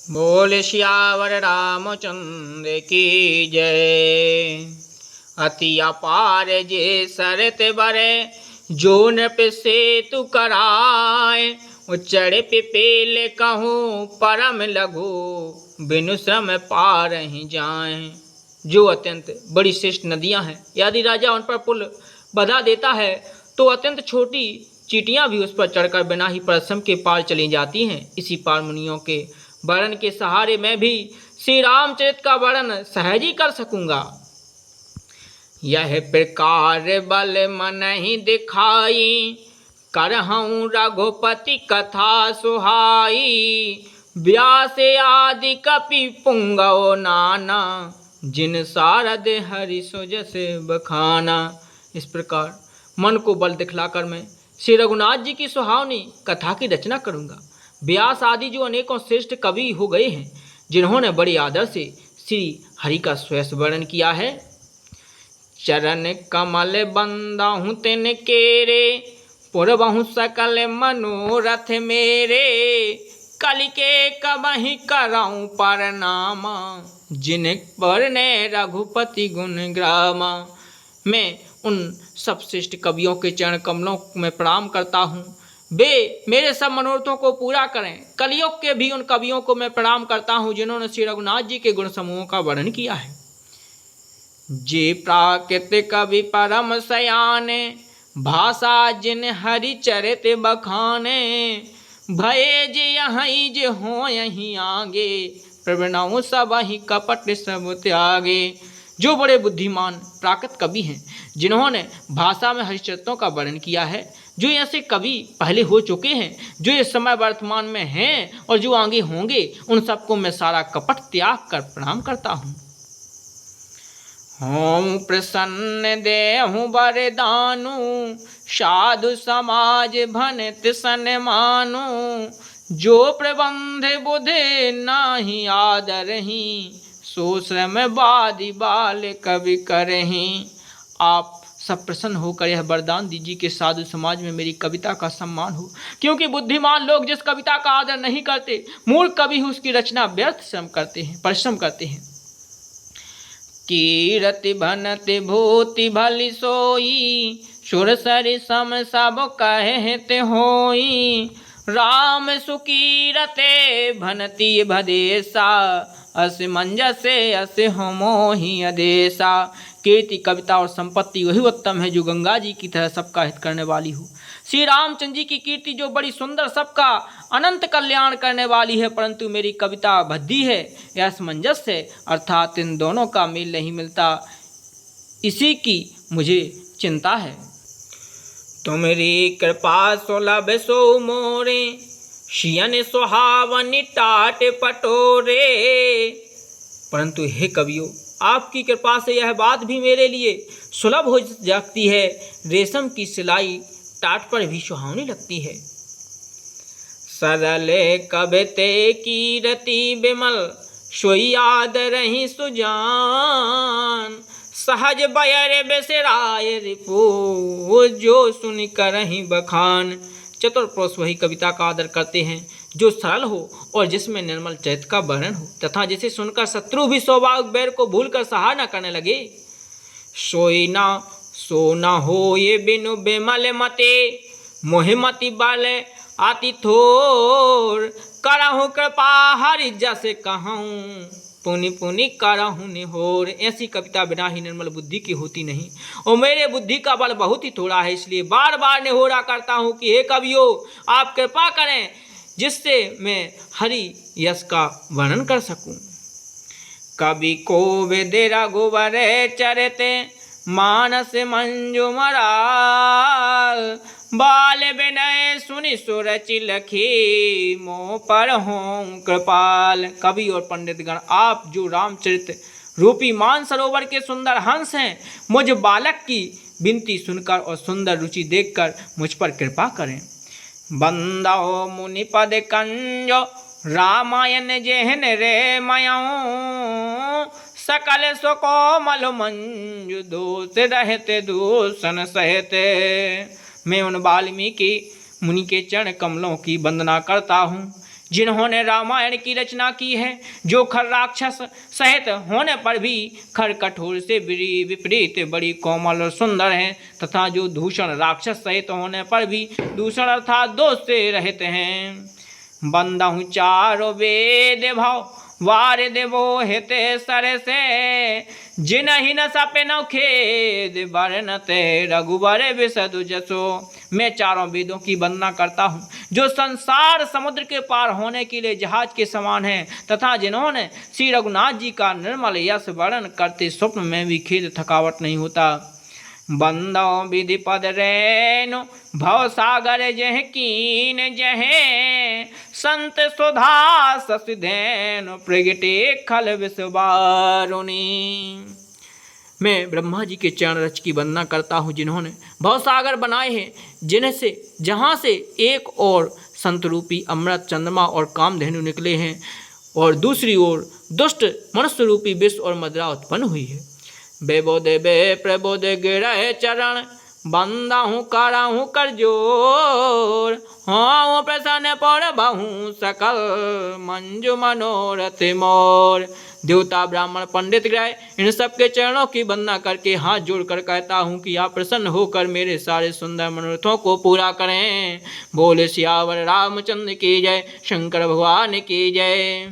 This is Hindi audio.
बोल सियावर रामचंद्र की जय। अति अपार जे सरत बरे जो नृप सेतु कराए। उच्चड़ पिपेल कहूँ परम लघु बिनु श्रम पार ही जाए। जो अत्यंत बड़ी श्रेष्ठ नदियां हैं, यदि राजा उन पर पुल बधा देता है तो अत्यंत छोटी चींटियां भी उस पर चढ़कर बिना ही परिश्रम के पार चली जाती हैं। इसी पार मुनियों के वर्णन के सहारे मैं भी श्री रामचरित का वर्णन सहज ही कर सकूंगा। यह प्रकार बल मन ही दिखाई करहूँ रघुपति कथा सुहाई। व्यास आदि कपि पुंगव नाना जिन सारद हरि सुजस बखाना। इस प्रकार मन को बल दिखलाकर मैं श्री रघुनाथ जी की सुहावनी कथा की रचना करूंगा। व्यास आदि जो अनेकों श्रेष्ठ कवि हो गए हैं, जिन्होंने बड़े आदर से श्री हरि का स्वयं वर्णन किया है। चरण कमल बंदाहूँ तिन केरे पुरबहु सकल मनोरथ मेरे। कलि के कबहि कराऊँ परनामा जिन परने रघुपति गुण ग्रामा। मैं उन सब श्रेष्ठ कवियों के चरण कमलों में प्रणाम करता हूँ, वे मेरे सब मनोरथों को पूरा करें। कलियुग के भी उन कवियों को मैं प्रणाम करता हूँ जिन्होंने श्री रघुनाथ जी के गुण समूहों का वर्णन किया है। जे प्राकृत कवि परम सयाने भाषा जिन हरि चरित बखाने। भये जे यहीं जे हो यहीं आगे प्रवणाऊँ सब ही कपट सब त्यागे। जो बड़े बुद्धिमान प्राकृत कवि हैं, जिन्होंने भाषा में हरिचरित्रों का वर्णन किया है, जो ऐसे कवि पहले हो चुके हैं, जो इस समय वर्तमान में हैं और जो आगे होंगे, उन सबको मैं सारा कपट त्याग कर प्रणाम करता हूँ। हों प्रसन्न देहु वरदानु साधु समाज भनित सन मानु। जो प्रबंध बुधे नाही आदरही सो श्रम बादि बाल कवि करहीं। आप सब प्रसन्न होकर यह वरदान दीजिए कि साधु समाज में मेरी कविता का सम्मान हो, क्योंकि बुद्धिमान लोग जिस कविता का आदर नहीं करते, मूर्ख कवि उसकी रचना व्यर्थ परिश्रम करते हैं। कीरति भनति भूति भली सोई सुर सरि सम सब कहते होई। राम सुकीरते भनति भदेसा अस मंजसे अस हो मोहि अदेसा। कीर्ति कविता और संपत्ति वही उत्तम है जो गंगा जी की तरह सबका हित करने वाली हो। श्री रामचंद्र जी की कीर्ति जो बड़ी सुंदर सबका अनंत कल्याण करने वाली है, परंतु मेरी कविता भद्दी है या असमंजस है, अर्थात इन दोनों का मेल नहीं मिलता, इसी की मुझे चिंता है। तुमरी कृपा सुलभ सो मोरे शियन सुहावनी टाट पटोरे। परंतु हे कवियों, आपकी कृपा से यह बात भी मेरे लिए सुलभ हो जाती है। रेशम की सिलाई टाट पर भी सुहावनी लगती है। सरल कविते कीरति बिमल सोई याद रही सुजान। सहज बयर बेसराय रिपो जो सुन करहि बखान। चतुर पुरुष वही कविता का आदर करते हैं जो सरल हो और जिसमें निर्मल चरित्र का वर्णन हो, तथा जिसे सुनकर शत्रु भी सौभाग्य बैर को भूलकर सहार न करने लगे। सोई ना सो न हो ये बिनु बेमल मते मोहि मति बल अति थोर। करहु कृपा हरि जस कहूँ पुनि पुनि करहु निहोर। ऐसी कविता बिना ही निर्मल बुद्धि की होती नहीं, और मेरे बुद्धि का बल बहुत ही थोड़ा है, इसलिए बार बार निहोरा करता हूँ कि हे कवियों, आप कृपा करें जिससे मैं हरि यश का वर्णन कर सकूं। कवि को वेद रघुवर चरते मानस मंजु मराल। बाल विनय सुनि सुरचि लखी मोह पर हों कृपाल। कवि और पंडित गण, आप जो रामचरित रूपी मान सरोवर के सुंदर हंस हैं, मुझ बालक की विनती सुनकर और सुंदर रुचि देखकर मुझ पर कृपा करें। बंदो मुनि पद कंजो रामायण जेहन रे मयऊ। सकल सुकोमल मंजु दोष रहते दूषण सहते। मैं उन वाल्मीकि मुनि के चरण कमलों की वंदना करता हूँ जिन्होंने रामायण की रचना की है, जो खर राक्षस सहित होने पर भी खर कठोर से विपरीत बड़ी कोमल और सुंदर हैं, तथा जो दूषण राक्षस सहित होने पर भी दूषण अर्थात दोष से रहित हैं। बंदहु चारो वेद भाव वार देवो हेते सर से, जिनहि न सपे न खेद वर्णते रघुबर विशदु जसो। मैं चारों वेदों की वंदना करता हूँ, जो संसार समुद्र के पार होने के लिए जहाज के समान है, तथा जिन्होंने श्री रघुनाथ जी का निर्मल यश वर्णन करते स्वप्न में भी खेद थकावट नहीं होता। बंदो विधि पद रेणु भव सागर जह कीन जहे, संत सुधा ससिधेनु प्रगटे खल विश्वारुणी। मैं ब्रह्मा जी के चरण रज की वंदना करता हूँ, जिन्होंने भवसागर बनाए हैं, जिनसे जहाँ से एक और संत रूपी अमृत चंद्रमा और कामधेनु निकले हैं, और दूसरी ओर दुष्ट मनुष्य रूपी विष और मदिरा उत्पन्न हुई है। बेबोदे बे प्रबोदे गिरह चरण, बंदा हूँ कारा हूँ कर जोर, हाँ प्रसन्न पर बहु सकल मंजू मनोरथ मोर। देवता ब्राह्मण पंडित ग्रह इन सबके चरणों की वंदना करके हाथ जोड़कर कहता हूँ कि आप प्रसन्न होकर मेरे सारे सुंदर मनोरथों को पूरा करें। बोले सियावर रामचंद्र की जय, शंकर भगवान की जय।